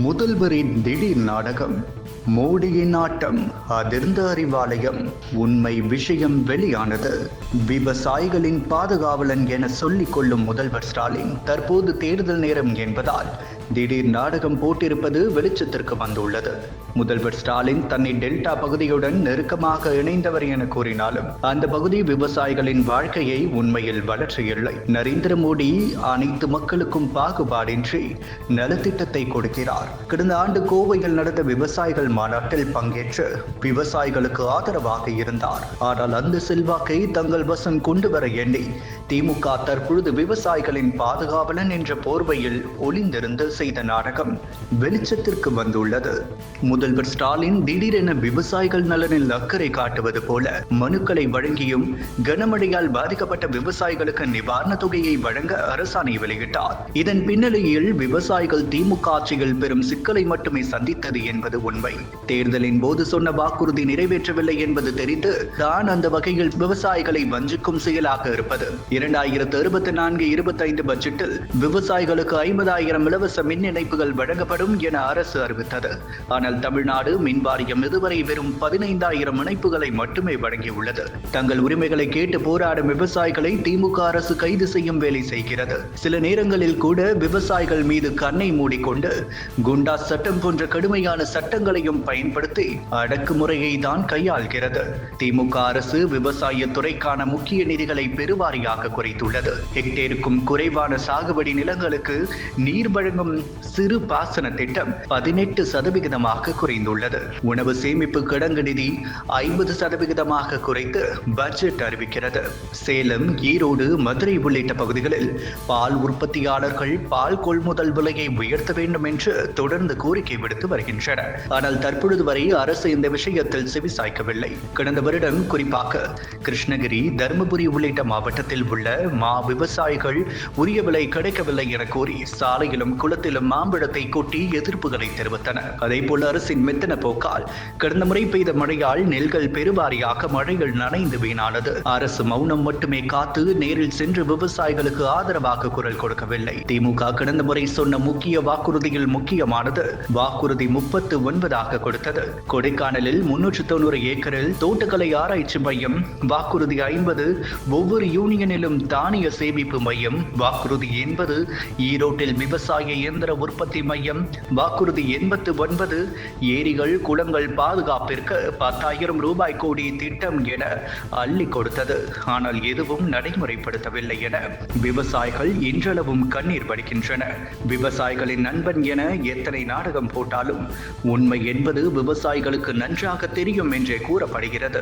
முதல்வரின் திடீர் நாடகம், மோடியின் ஆட்டம், அதிர்ந்த அறிவாலயம். உண்மை விஷயம் வெளியானது. விவசாயிகளின் பாதுகாவலன் என சொல்லிக் கொள்ளும் முதல்வர் ஸ்டாலின் தற்போது தேர்தல் நேரம் என்பதால் திடீர் நாடகம் போட்டிருப்பது வெளிச்சத்திற்கு வந்துள்ளது. முதல்வர் ஸ்டாலின் தன்னை டெல்டா பகுதியுடன் நெருக்கமாக இணைந்தவர் என கூறினாலும் அந்த பகுதி விவசாயிகளின் வாழ்க்கையை உண்மையில் வளர்ச்சியில்லை. நரேந்திர மோடி அனைத்து மக்களுக்கும் பாகுபாடின்றி நலத்திட்டத்தை கொடுக்கிறார். கடந்த ஆண்டு கோவையில் நடந்த விவசாயிகள் மாநாட்டில் பங்கேற்று விவசாயிகளுக்கு ஆதரவாக இருந்தார். ஆனால் அந்த செல்வாக்கை தங்கள் வசம் கொண்டு வர எண்ணி திமுக தற்பொழுது விவசாயிகளின் பாதுகாவலன் என்ற போர்வையில் ஒளிந்திருந்து செய்த நாடகம் வெளிச்சத்திற்கு வந்துள்ளது. முதல்வர் ஸ்டாலின் திடீரென விவசாயிகள் நலனில் அக்கறை காட்டுவது போல மனுக்களை வழங்கியும் கனமழையால் பாதிக்கப்பட்ட விவசாயிகளுக்கு நிவாரண தொகையை வழங்க அரசாணை வெளியிட்டார். இதன் பின்னணியில் விவசாயிகள் திமுக ஆட்சியில் பெரும் சிக்கலை மட்டுமே சந்தித்தது என்பது உண்மை. தேர்தலின் போது சொன்ன வாக்குறுதி நிறைவேற்றவில்லை என்பது தெரிந்து தான் அந்த வகையில் விவசாயிகளை வஞ்சிக்கும் செயலாக இருப்பது. 2024-25 பட்ஜெட்டில் விவசாயிகளுக்கு 50,000 இலவச மின் இணைப்புகள் வழங்கப்படும் என அரசு அறிவித்தது. ஆனால் தமிழ்நாடு மின் வாரியம் இதுவரை வெறும் 15,000 இணைப்புகளை மட்டுமே வழங்கியுள்ளது. தங்கள் உரிமைகளை கேட்டு போராடும் விவசாயிகளை திமுக அரசு கைது செய்யும் வேலை செய்கிறது. சில நேரங்களில் கூட விவசாயிகள் மீது கண்ணை மூடிக்கொண்டு குண்டா சட்டம் போன்ற கடுமையான சட்டங்களையும் பயன்படுத்தி அடக்குமுறையை தான் கையாள்கிறது. திமுக அரசு விவசாய துறைக்கான முக்கிய நிதிகளை பெருவாரியாக குறைத்துள்ளது. ஹெக்டேருக்கும் குறைவான சாகுபடி நிலங்களுக்கு நீர் வழங்கும் சிறு பாசன திட்டம் 18% குறைந்துள்ளது. உணவு சேமிப்பு கிடங்கு நிதி 50% குறைத்து பட்ஜெட் அறிவிக்கிறது. சேலம், ஈரோடு, மதுரை உள்ளிட்ட பகுதிகளில் பால் உற்பத்தியாளர்கள் பால் கொள்முதல் விலையை உயர்த்த வேண்டும் என்று தொடர்ந்து கோரிக்கை விடுத்து வருகின்றனர். ஆனால் தற்பொழுது வரை அரசு இந்த விஷயத்தில் செவிசாய்க்கவில்லை. கடந்த வருடம் குறிப்பாக கிருஷ்ணகிரி, தருமபுரி உள்ளிட்ட மாவட்டத்தில் உள்ள விவசாயிகள் உரிய விலை கிடைக்கவில்லை என கூறி சாலையிலும் குளத்திலும் மாம்பழத்தை கொட்டி எதிர்ப்புகளை தெரிவித்தனர். அதேபோல் அரசின் மெத்தன போக்கால் கடந்த முறை பெய்த மழையால் நெல்கள் பெருவாரியாக மழைகள் நனைந்து வீணானது. அரசு மௌனம் மட்டுமே காத்து நேரில் சென்று விவசாயிகளுக்கு ஆதரவாக குரல் கொடுக்கவில்லை. திமுக கடந்த முறை சொன்ன முக்கிய வாக்குறுதியில் முக்கியமானது வாக்குறுதி 39 கொடுத்தது. கொடைக்கானலில் 390 ஏக்கரில் தோட்டக்கலை ஆராய்ச்சி மையம் வாக்குறுதி 50, ஒவ்வொரு யூனியனிலும் தானிய சேமிப்பு மையம் வாக்குறுதி 80, ஈரோட்டில் விவசாய இயந்திர உற்பத்தி மையம் வாக்குறுதி 89, ஏரிகள் குளங்கள் பாதுகாப்பிற்கு 10,000 ரூபாய் கோடி திட்டம் என அள்ளி கொடுத்தது. ஆனால் எதுவும் நடைமுறைப்படுத்தவில்லை என விவசாயிகள் இன்றளவும் கண்ணீர் வடிக்கின்றனர். விவசாயிகளின் நண்பன் என எத்தனை நாடகம் போட்டாலும் உண்மை என்பது விவசாயிகளுக்கு நன்றாக தெரியும் என்றே கூறப்படுகிறது.